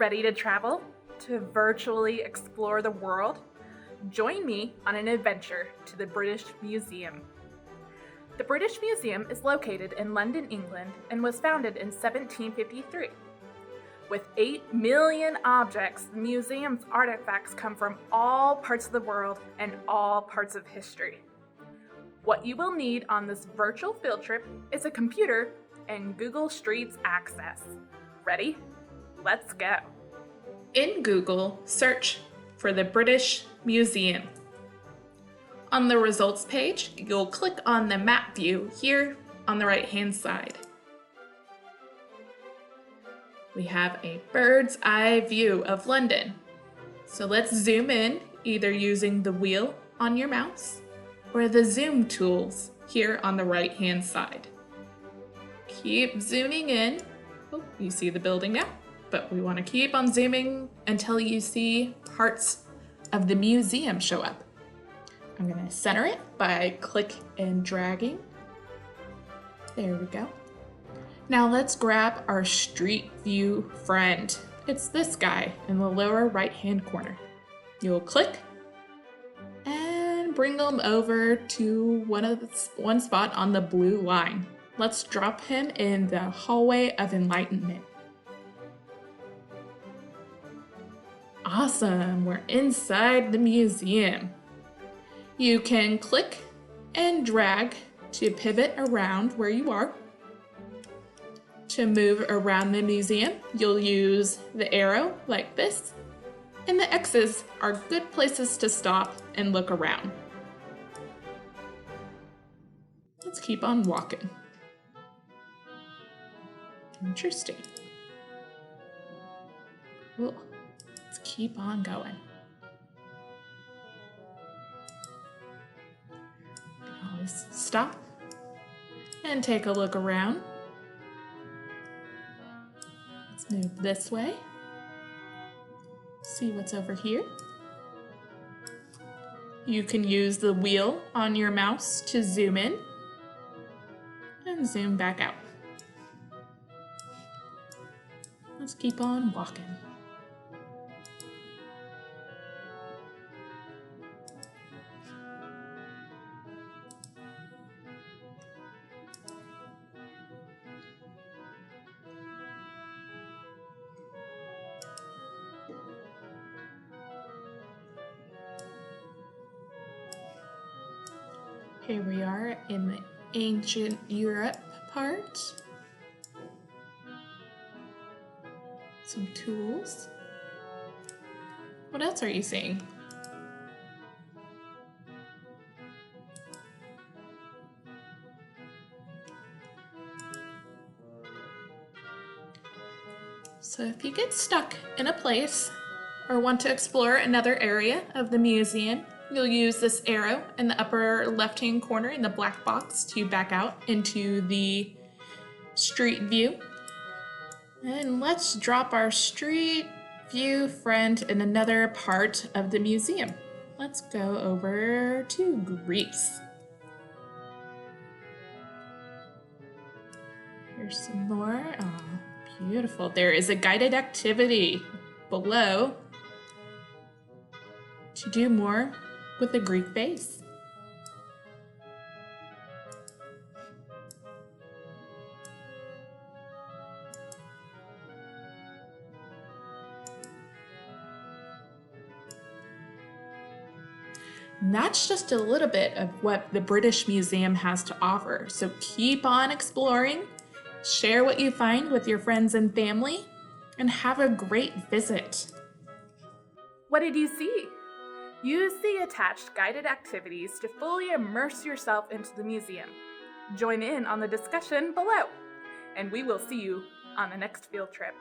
Ready to travel? To virtually explore the world? Join me on an adventure to the British Museum. The British Museum is located in London, England, and was founded in 1753. With 8 million objects, the museum's artifacts come from all parts of the world and all parts of history. What you will need on this virtual field trip is a computer and Google Streets access. Ready? Let's go. In Google, search for the British Museum. On the results page, you'll click on the map view here on the right-hand side. We have a bird's eye view of London. So let's zoom in, either using the wheel on your mouse or the zoom tools here on the right-hand side. Keep zooming in. Oh, you see the building now, but we want to keep on zooming until you see parts of the museum show up. I'm going to center it by click and dragging. There we go. Now let's grab our street view friend. It's this guy in the lower right-hand corner. You'll click and bring them over to one spot on the blue line. Let's drop him in the hallway of enlightenment. Awesome, we're inside the museum. You can click and drag to pivot around where you are. To move around the museum, you'll use the arrow like this, and the X's are good places to stop and look around. Let's keep on walking. Interesting. Cool. Let's keep on going. Always stop and take a look around. Let's move this way. See what's over here. You can use the wheel on your mouse to zoom in and zoom back out. Let's keep on walking. Here we are in the ancient Europe part. Some tools. What else are you seeing? So if you get stuck in a place or want to explore another area of the museum, you'll use this arrow in the upper left-hand corner in the black box to back out into the street view. And let's drop our street view friend in another part of the museum. Let's go over to Greece. Here's some more. Oh, beautiful. There is a guided activity below to do more with the Greek base. And that's just a little bit of what the British Museum has to offer. So keep on exploring, share what you find with your friends and family, and have a great visit. What did you see? Use the attached guided activities to fully immerse yourself into the museum. Join in on the discussion below, and we will see you on the next field trip.